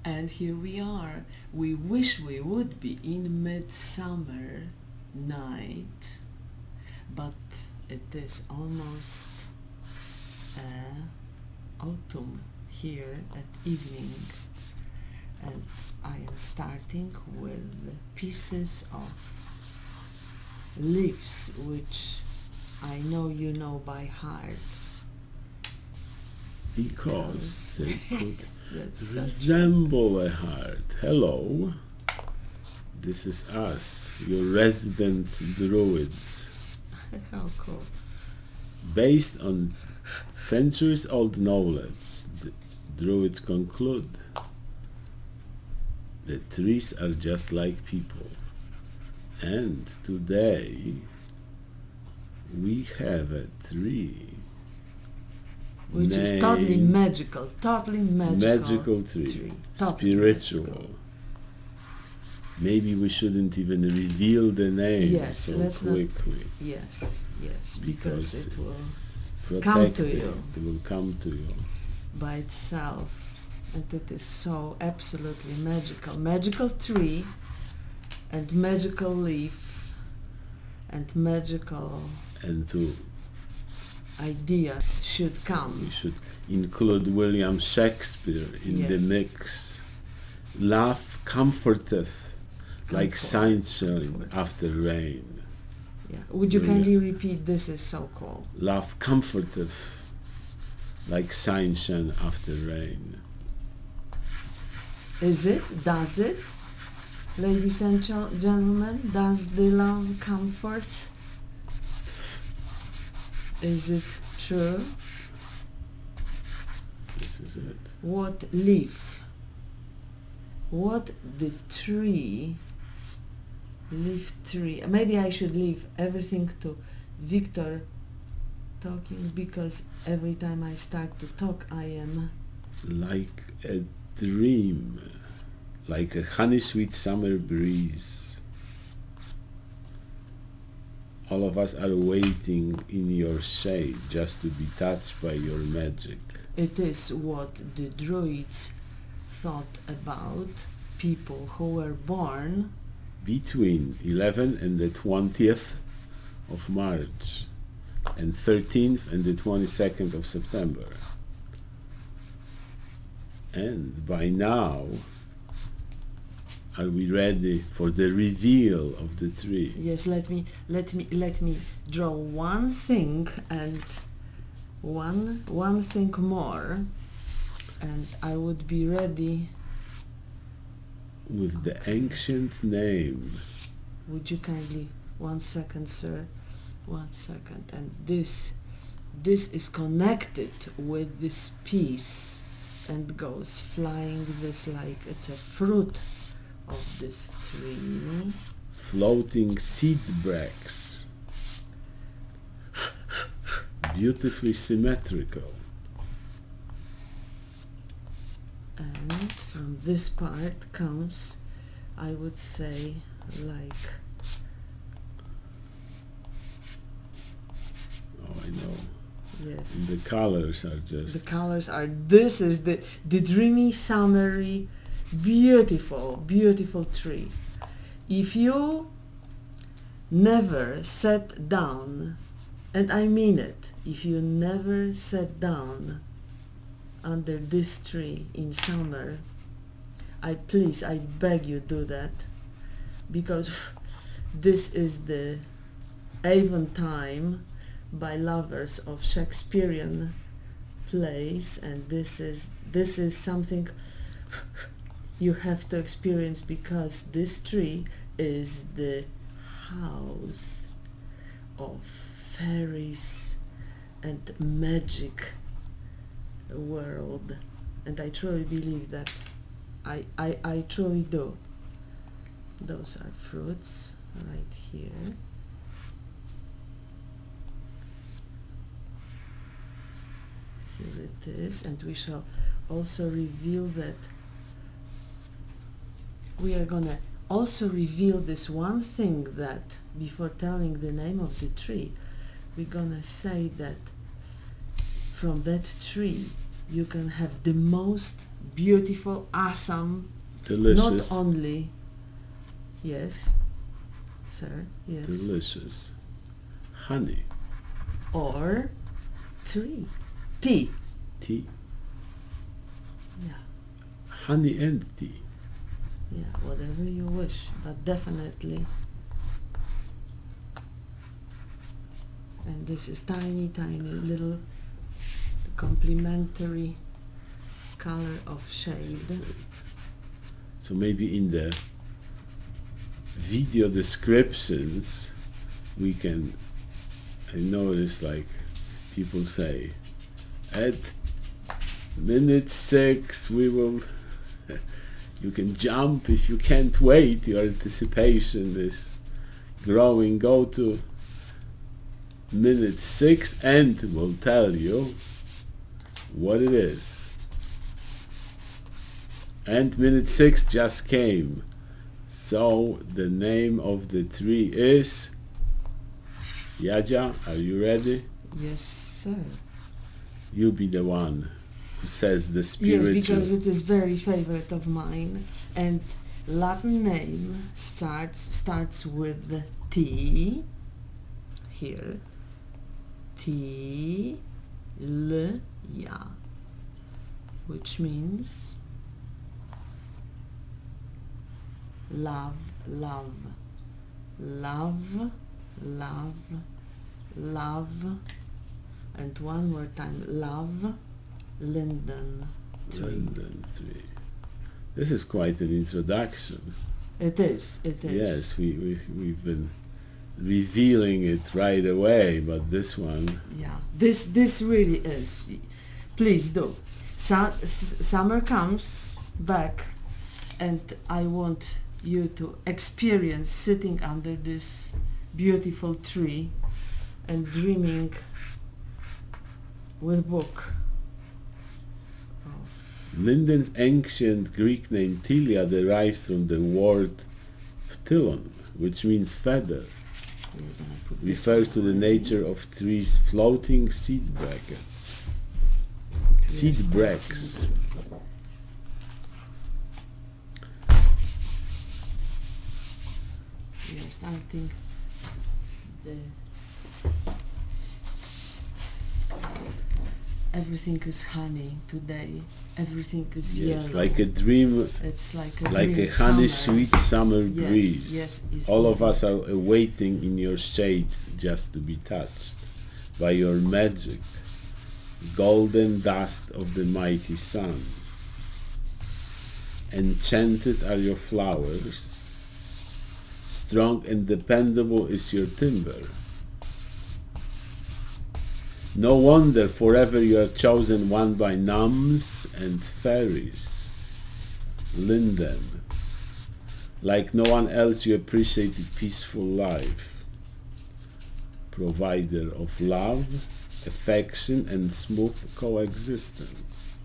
And here we are. We wish we would be in midsummer night, but it is almost autumn here at evening, and I am starting with pieces of leaves which I know you know by heart. Because they could resemble a heart. Hello, this is us, your resident druids. How cool. Based on centuries-old knowledge, the druids conclude that trees are just like people. And today, we have a tree. Which is totally magical tree. Totally spiritual. Magical. Maybe we shouldn't even reveal the name Yes, let's quickly. Yes, because it will come to you. It will come to you by itself, and it is so absolutely magical. Magical tree, and magical leaf, and magical ideas should come. We should include William Shakespeare in the mix. Love comforteth like sunshine after rain. Yeah. Would you kindly repeat? This is so cool. Love comforteth like sunshine after rain. Is it? Does it? Ladies and gentlemen, does the love comfort? Is it true? This is it. What leaf? What the tree? Leaf tree. Maybe I should leave everything to Victor talking, because every time I start to talk I am like a dream, like a honey sweet summer breeze. All of us are waiting in your shade just to be touched by your magic. It is what the druids thought about people who were born between 11th and the 20th of March and 13th and the 22nd of September. And by now, are we ready for the reveal of the tree? Yes, let me draw one thing and one thing more, and I would be ready with the ancient name. Would you kindly 1 second, sir? 1 second. And this is connected with this piece and goes flying this like it's a fruit of this tree. Floating seed bracts. Beautifully symmetrical. And from this part comes, I would say, like... Oh, I know. Yes. And the colors are just... The colors are... This is the dreamy, summery, beautiful, beautiful tree. If you never sat down, and I mean it, if you never sat down under this tree in summer, I beg you do that, because this is the Aventime by lovers of Shakespearean plays, and this is something you have to experience, because this tree is the house of fairies and magic world, and I truly believe that. I truly do. Those are fruits right here. Here it is, and we shall also reveal that we are gonna also reveal this one thing, that before telling the name of the tree, we're gonna say that from that tree you can have the most beautiful, awesome. Delicious. Not only, yes, sir, yes. Delicious. Honey. Or tree. Tea. Tea. Yeah. Honey and tea. Yeah, whatever you wish, but definitely. And this is tiny, tiny little complementary color of shade. So maybe in the video descriptions we can, I notice like people say, at minute 6 we will, you can jump if you can't wait, your anticipation is growing, go to minute 6 and we'll tell you what it is. And minute 6 just came. So the name of the tree is Yaja. Are you ready? Yes, sir. You be the one who says the spiritual. Yes, because it is very favorite of mine. And Latin name starts with T. Here. T. L. Ya. Which means love, love, love, love, love, and one more time, love, Linden tree. Linden tree. This is quite an introduction. It is, it is. Yes, we've been revealing it right away, but this one... Yeah, this really is. Please do. Summer comes back and I want you to experience sitting under this beautiful tree and dreaming with book. Linden's ancient Greek name Tilia derives from the word ptilon, which means feather. Refers to the nature of trees' floating seed brackets. Seed bracts. We are starting everything is honey today. Everything is yes, yellow. like a dream. It's like a honey sweet summer yes, breeze. Yes, all of us are awaiting in your shade just to be touched by your magic, golden dust of the mighty sun. Enchanted are your flowers, strong and dependable is your timber. No wonder forever you are chosen one by gnomes and fairies. Linden, like no one else you appreciated peaceful life, provider of love, affection and smooth coexistence.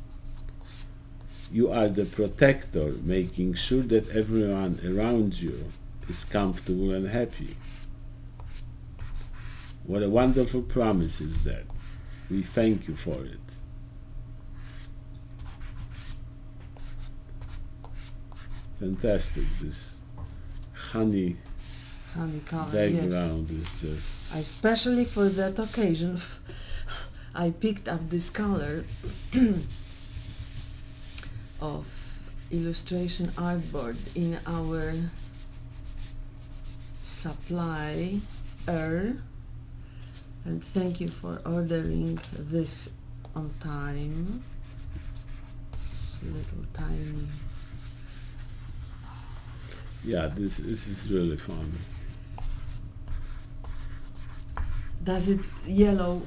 You are the protector, making sure that everyone around you is comfortable and happy. What a wonderful promise is that. We thank you for it. Fantastic. This honey color background yes. is just... Especially for that occasion, I picked up this color of illustration artboard in our supply and thank you for ordering this on time. It's little tiny. Yeah, this is really fun. Does it yellow?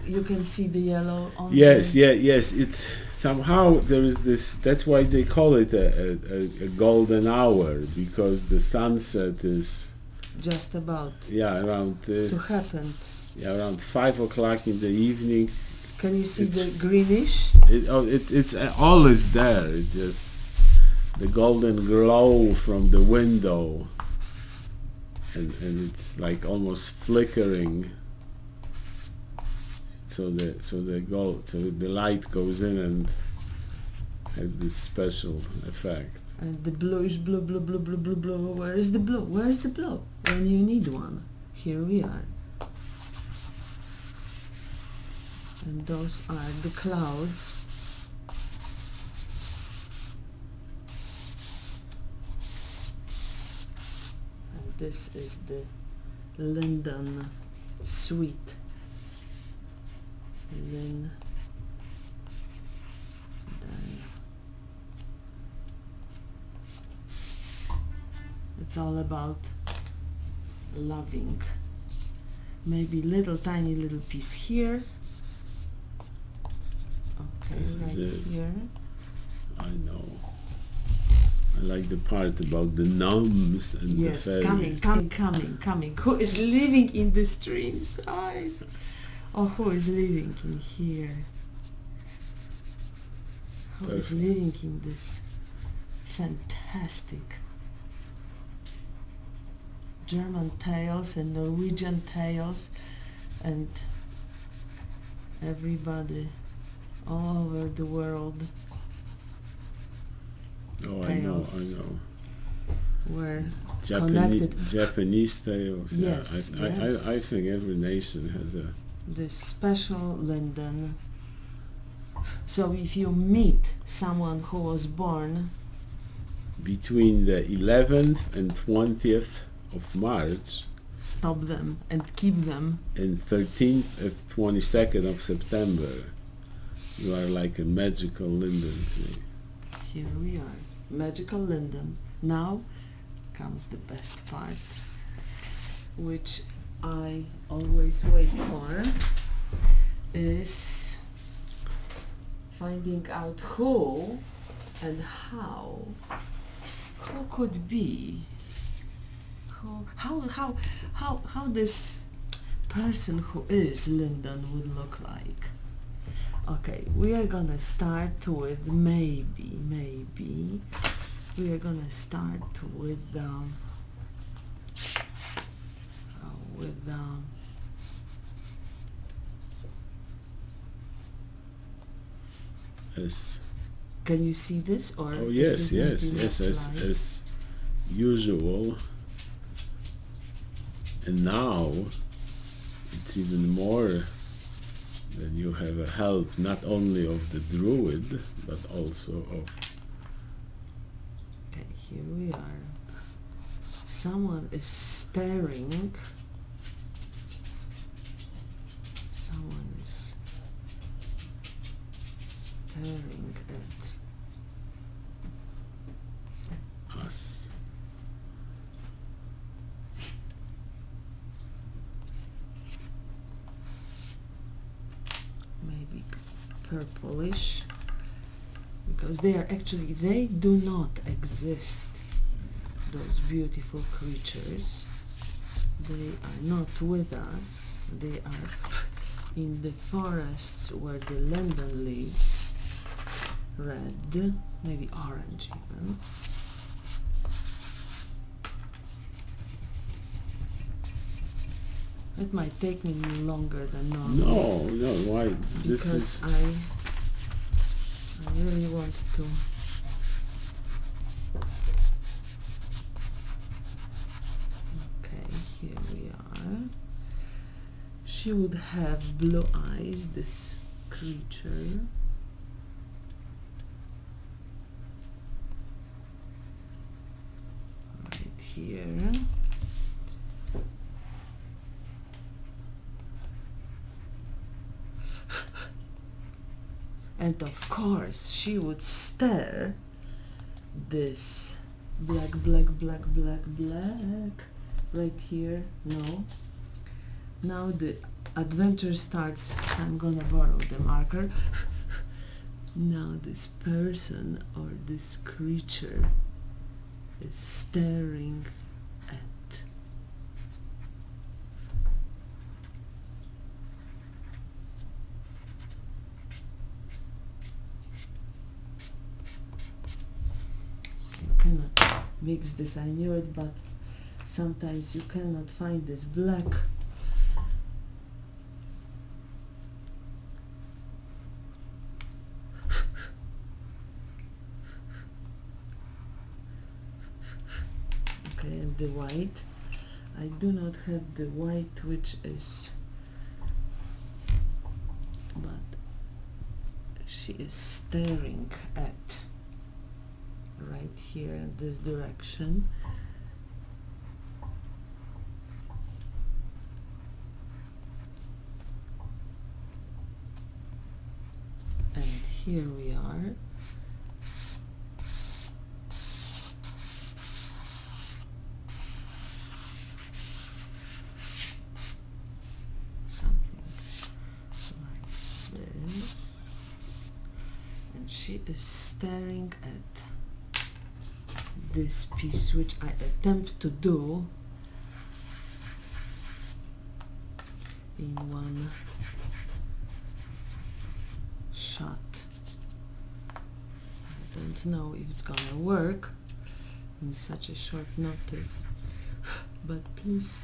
You can see the yellow on yes, the yes. It's somehow there is this. That's why they call it a golden hour, because the sunset is just about around to happen. Around 5 o'clock in the evening. Can you see the greenish? It's always there. It's just the golden glow from the window, and it's like almost flickering. So the light goes in and has this special effect. And the bluish blue, blue, blue, blue, blue, blue. Where is the blue? Where is the blue? When you need one. Here we are. And those are the clouds. And this is the Linden suite. Linden. It's all about loving. Maybe little tiny little piece here. Okay, This right is it. here. I know. I like the part about the gnomes and Yes, the fairies. coming. Who is living in the stream side? Or who is living in here? Who is Perfect. living in this fantastic German tales and Norwegian tales and everybody all over the world Oh, tales. I know. were Japanese, connected. Japanese tales. Yes, yeah. yes. I think every nation has a. This special Linden. So if you meet someone who was born Between the 11th and 20th of March stop them and keep them. and 13th and 22nd of September, you are like a magical linden tree. Here we are, magical Linden. Now comes the best part, which I always wait for, is finding out who and how could be, how this person who is Linden would look like. Okay, we are gonna start with maybe we are gonna start with As can you see this or oh it yes, is yes, not yes, enough light? as usual. And now it's even more that you have a help not only of the druid but also of Okay, here we are. Someone is staring. Someone is staring at us. maybe purplish, because they do not exist, those beautiful creatures. They are not with us. They are in the forests where the linden lives. Red, maybe orange even. It might take me longer than normal. No, why? This Because is I really want to. Okay, here we are. She would have blue eyes, this creature. Right here. And of course, she would stare this black right here. No. Now the adventure starts, so I'm gonna borrow the marker. Now this person or this creature is staring at cannot mix this, I knew it, but sometimes you cannot find this black. and the white. I do not have the white, which is, but she is staring at right here in this direction. And here we are. Something like this. And she is staring at this piece, which I attempt to do in one shot. I don't know if it's gonna work in such a short notice, but please.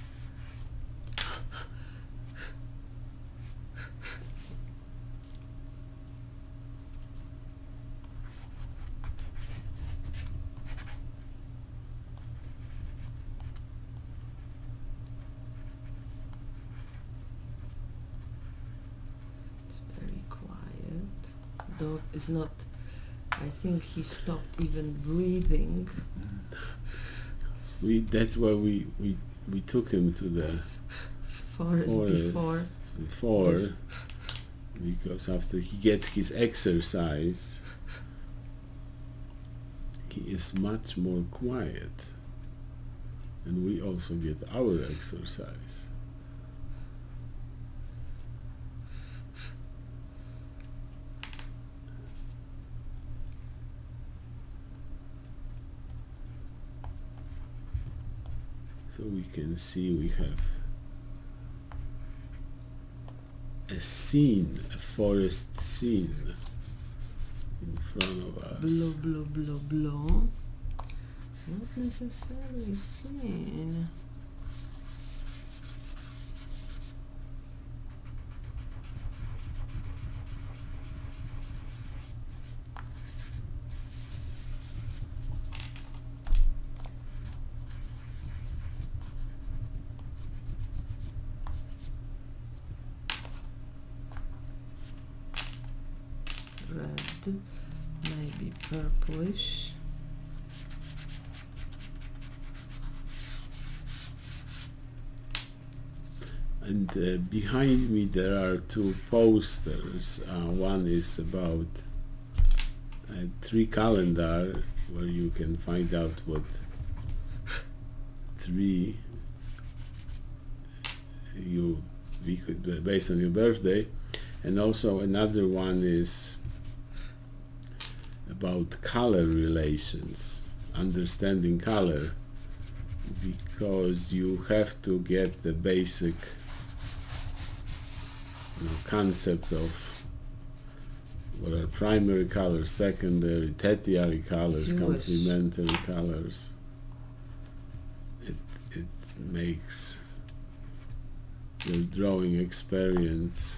Dog is not, I think he stopped even breathing. That's why we took him to the forest before yes. Because after he gets his exercise, he is much more quiet, and we also get our exercise. So we can see we have a scene, a forest scene in front of us. Blow, blow, blow, blow. Not necessarily scene. Red, maybe purplish. And behind me there are two posters. One is about a tree calendar where you can find out what tree you could based on your birthday, and also another one is about color relations, understanding color, because you have to get the basic concept of what are primary colors, secondary, tertiary colors, complementary colors. It makes your drawing experience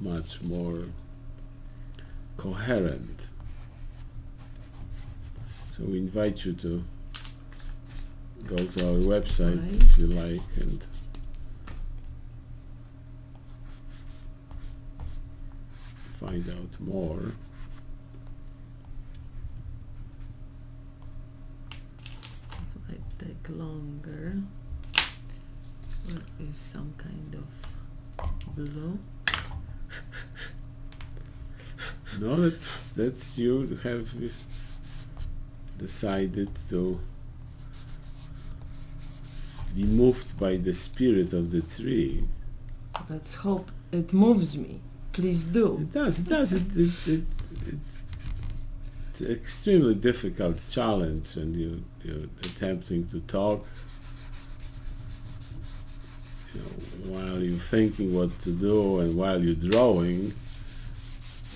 much more coherent. So we invite you to go to our website if you like and find out more. It might take longer. What is some kind of blue? No, that's you have decided to be moved by the spirit of the tree. Let's hope it moves me. Please do. It does. It's an extremely difficult challenge when you're attempting to talk, while you're thinking what to do and while you're drawing.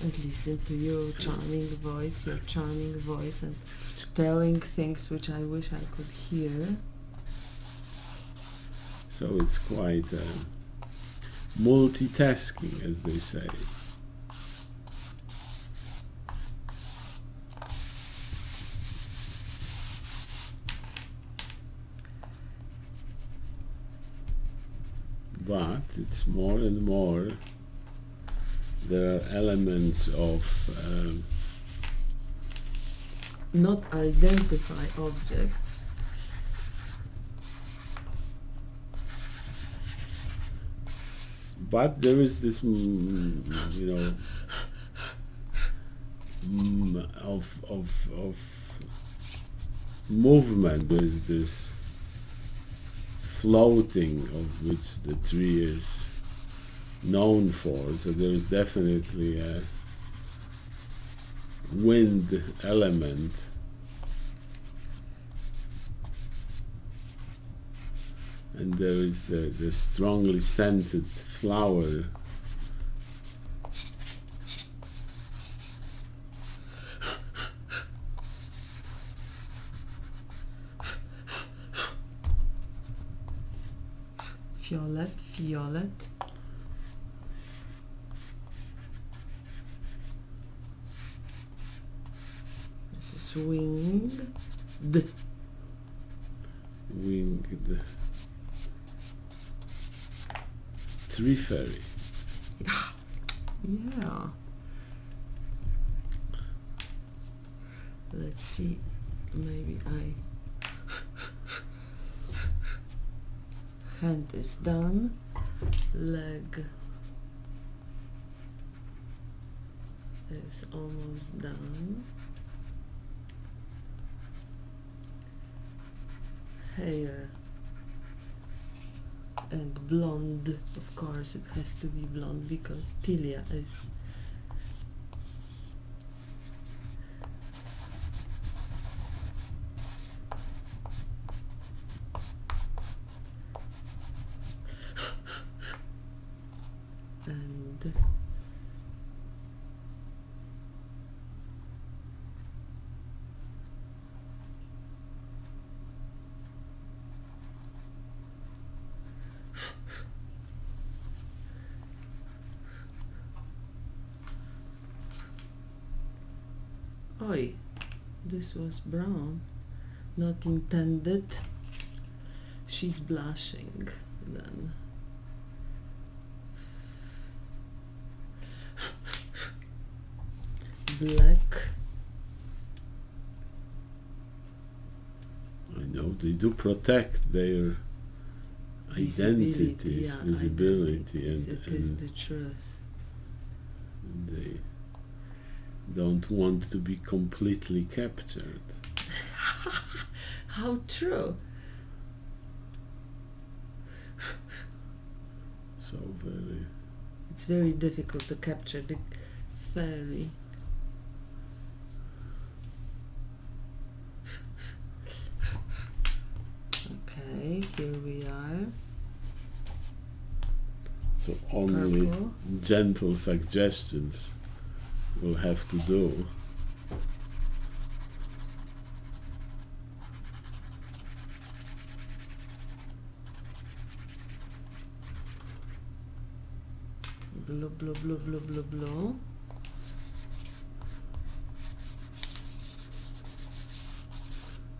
And listen to your charming voice, and telling things which I wish I could hear. So it's quite multitasking, as they say. but it's more and more there are elements of not identify objects. But there is this, of movement. There is this floating of which the tree is known for. So there is definitely a wind element. And there is the strongly scented flower. Violet, violet. This is winged. Winged tree fairy. Yeah. Let's see. Maybe hand is done. Leg is almost done. Hair and blonde, of course it has to be blonde because Tilia is and oi, this was brown, not intended. She's blushing then. Black. I know they do protect their identities, yeah, visibility, identities. It is the truth. They don't want to be completely captured. How true. So very. It's very difficult to capture the fairy. Okay, here we are. So only Purple. gentle suggestions will have to do. Blue, blue, blue, blue, blue, blue.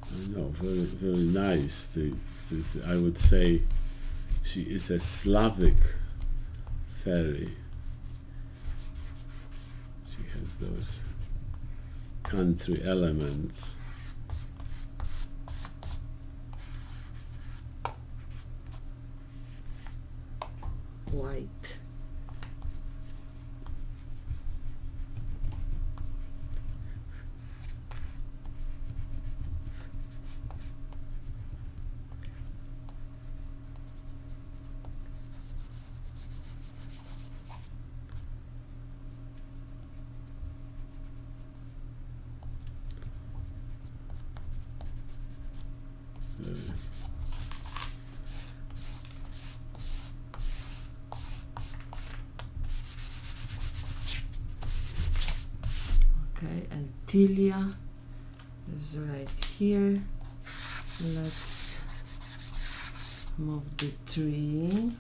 I know, very, very nice. I would say she is a Slavic fairy. She has those country elements. White. Okay, and Tilia is right here. Let's move the tree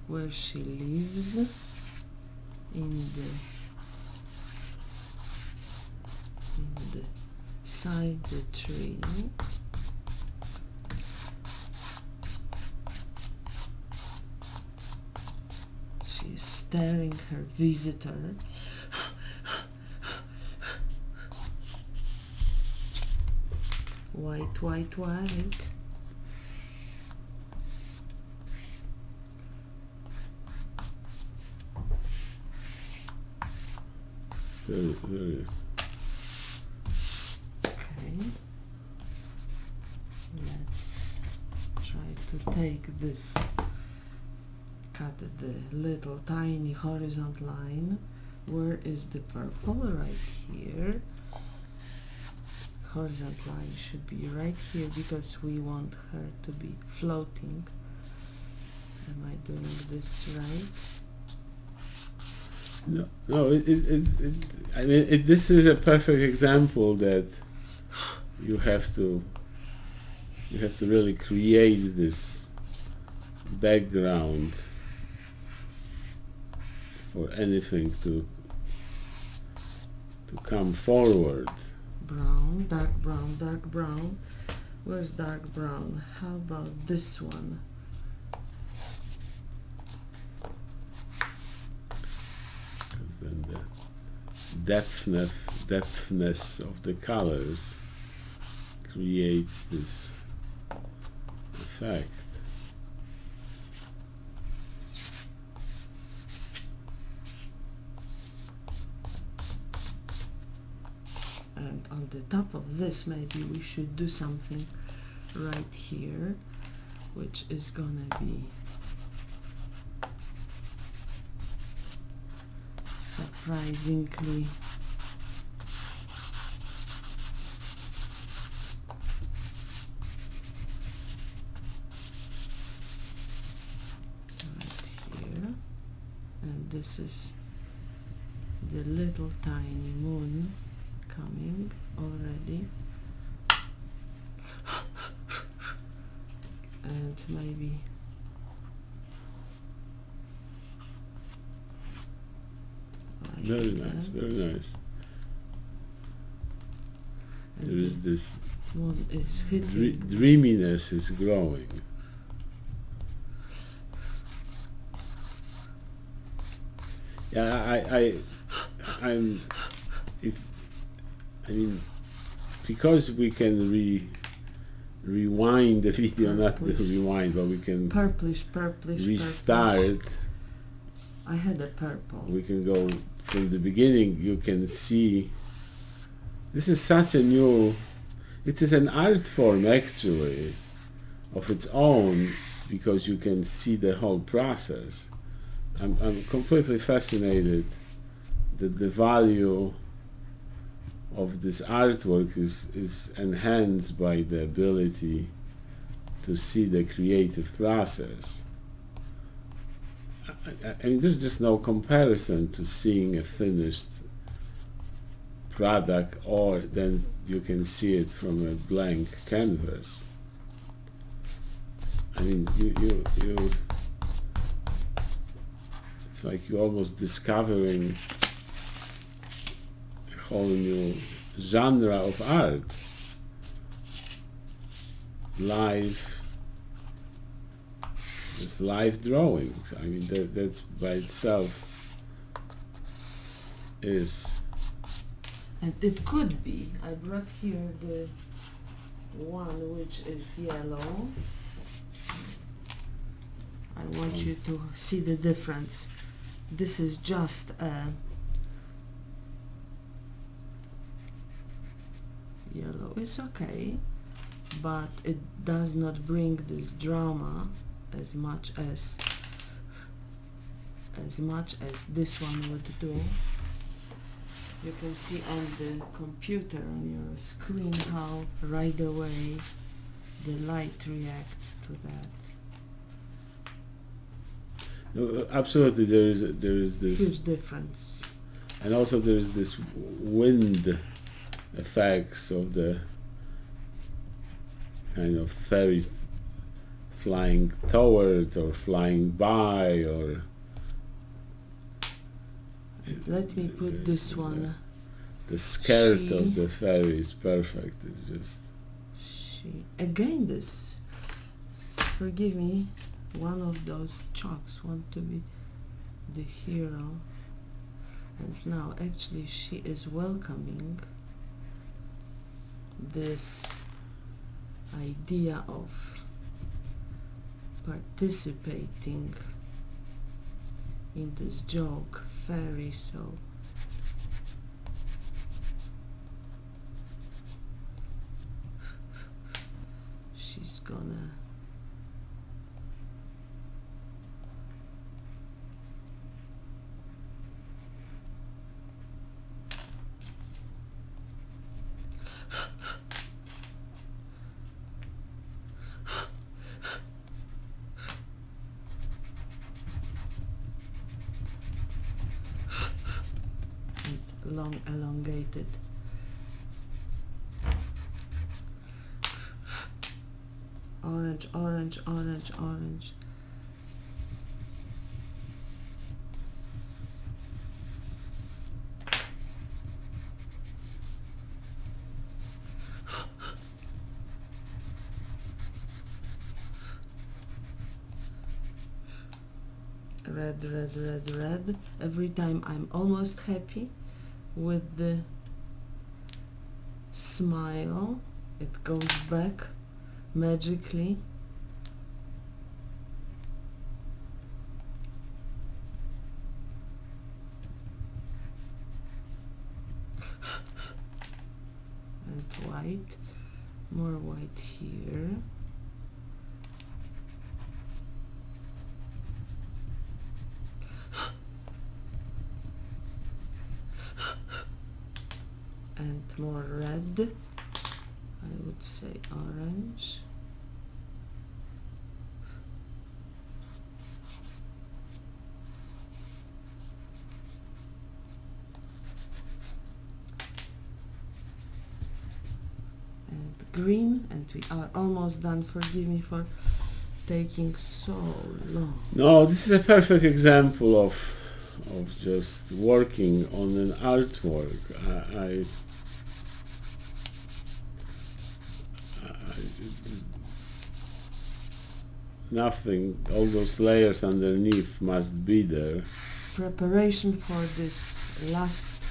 where she lives inside the tree. staring her visitor. White, white, white. Very. Okay. Let's try to take this, cut the little tiny horizontal line. Where is the purple? Right here. Horizontal line should be right here because we want her to be floating. Am I doing this right? No, I mean, this is a perfect example that you have to really create this background for anything to come forward. Brown, dark brown, dark brown. Where's dark brown? How about this one? Because then the depthness of the colors creates this effect. And on the top of this, maybe we should do something right here, which is gonna be surprisingly right here. And this is the little tiny moon coming already, and maybe like very nice, very nice. And there is this moon is hitting. Dreaminess is growing. Yeah, I'm I mean, because we can rewind the video, not the rewind, but we can purplish, restart. Purplish. I had a purple. We can go from the beginning. You can see this is such a new, it is an art form actually of its own, because you can see the whole process. I'm completely fascinated that the value of this artwork is enhanced by the ability to see the creative process. I mean, there's just no comparison to seeing a finished product, or then you can see it from a blank canvas. I mean, you it's like you're almost discovering a whole new genre of art. Live, just live drawings. I mean, that's by itself is. And it could be. I brought here the one which is yellow. I want you to see the difference. This is just a yellow. It's okay, but it does not bring this drama as much as this one would do. You can see on the computer, on your screen, how right away the light reacts to that. No, absolutely, there is this huge difference, and also there is this wind effects of the kind of fairy flying towards or flying by, or let me put this one. The skirt of the fairy is perfect. It's just again this. Forgive me. One of those chalks want to be the hero, and now actually she is welcoming this idea of participating in this joke, fairy, so she's gonna long elongated orange, orange, orange, orange. Red, red, red, red. Every time I'm almost happy with the smile, it goes back magically. And white, more white here. And more red, I would say orange. And green, and we are almost done. Forgive me for taking so long. No, this is a perfect example of just working on an artwork. I nothing, all those layers underneath must be there. Preparation for this last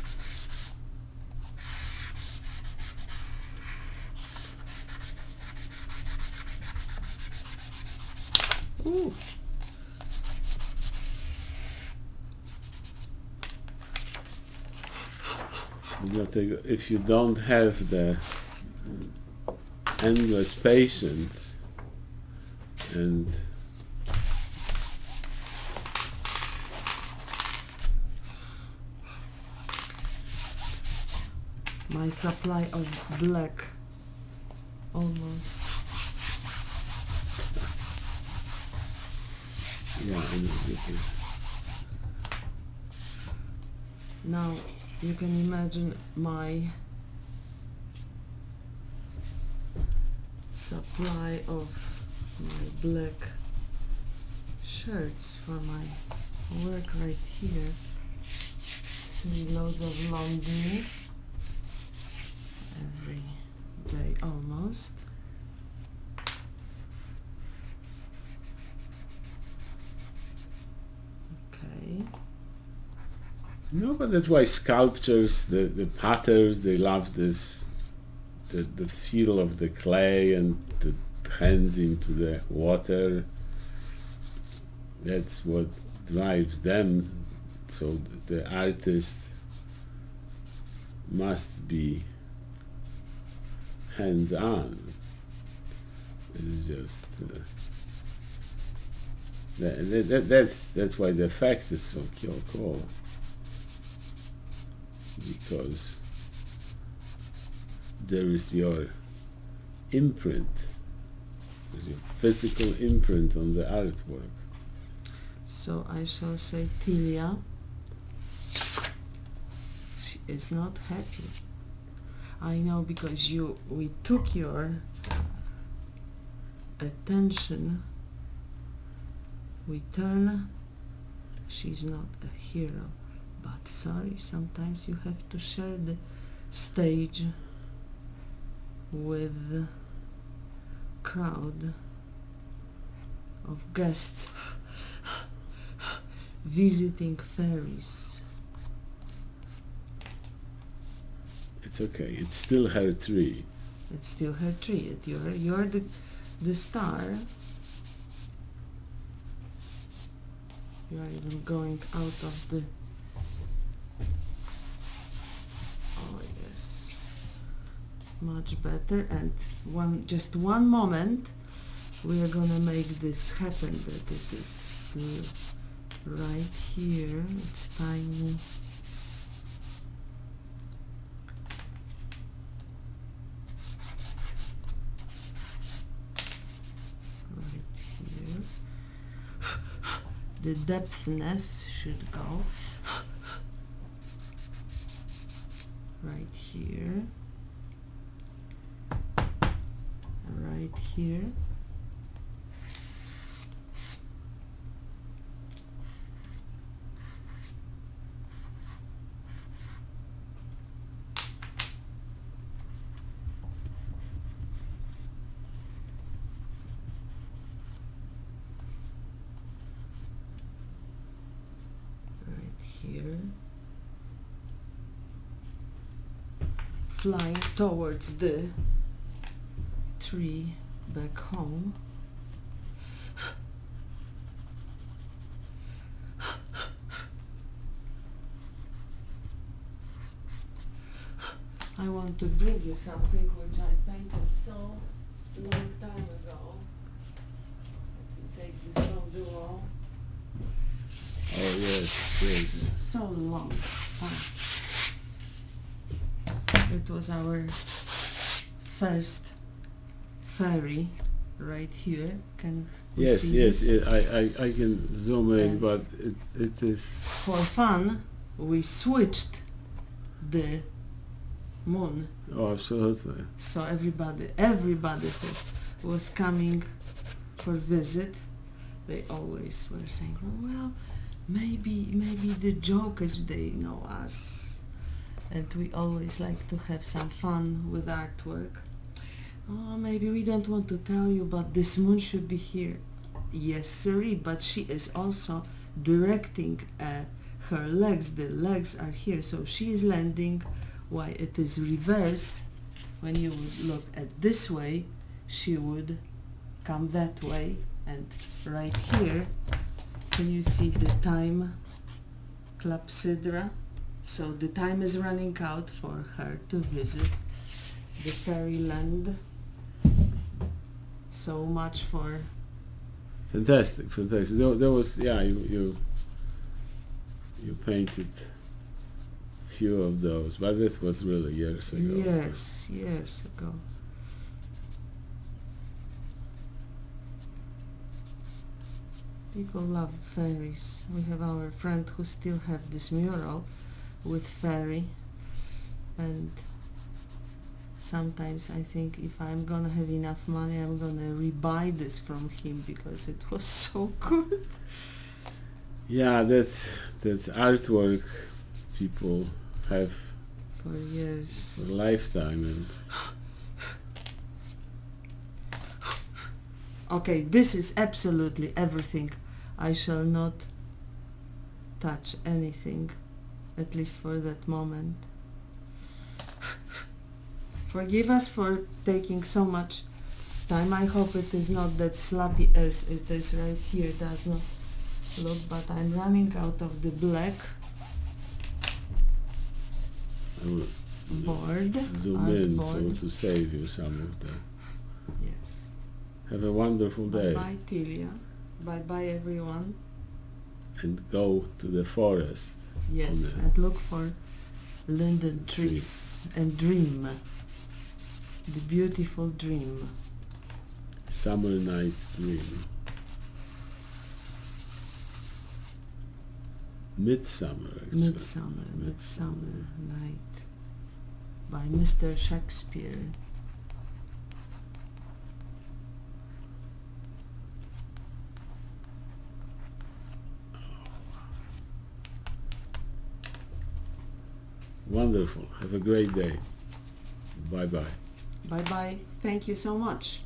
ooh. If you don't have the endless patience and my supply of black almost. yeah, Now you can imagine my supply of my black shirts for my work right here. 3 loads of laundry every day almost. Okay. no, but that's why sculptures, the potters, they love this, the feel of the clay and the hands into the water. That's what drives them. So the artist must be hands-on. It's just that's why the effect is so cool, because there is your imprint, there's your physical imprint on the artwork. So I shall say Tilia, she is not happy. I know, because we took your attention, we turn, she's not a hero, but sorry, sometimes you have to share the stage with crowd of guests. visiting fairies. It's okay. It's still her tree. It's still her tree. You're the star. You are even going out of the... Oh yes, much better. And just one moment, we are gonna make this happen. That it is right here. It's tiny. The depthness should go right here, right here. Here, flying towards the tree back home. I want to bring you something which I painted so long time ago. Let me take this from the wall. Oh yes, yes. So long time. It was our first fairy right here. Can we Yes, see yes, this? I can zoom in, And but it is... For fun, we switched the moon. Oh, absolutely. So everybody who was coming for visit, they always were saying, well, maybe the joke is they know us, and we always like to have some fun with artwork. Oh, maybe we don't want to tell you, but this moon should be here. Yes, sirree, but she is also directing her legs. The legs are here, so she is landing. Why it is reverse. When you would look at this way, she would come that way, and right here can you see the time clepsydra? So the time is running out for her to visit the fairyland. So much for... Fantastic, fantastic. There was, yeah, you painted few of those, but it was really years ago. Years ago. People love fairies. We have our friend who still have this mural with fairy, and sometimes I think if I'm gonna have enough money, I'm gonna rebuy this from him because it was so good. Yeah, that's artwork people have For years. for a lifetime. And okay, this is absolutely everything. I shall not touch anything, at least for that moment. Forgive us for taking so much time. I hope it is not that sloppy as it is right here. It does not look, but I'm running out of the black I will board. zoom in Artboard. so to save you some of the... Yes. Have a wonderful day. Bye-bye, Tilia. Bye-bye, everyone. And go to the forest. Yes, On and look for linden Tree. trees and dream. The beautiful dream. Summer night dream. Midsummer, actually. Midsummer Night by Mr. Shakespeare. Wonderful. Have a great day. Bye-bye. Bye-bye. Thank you so much.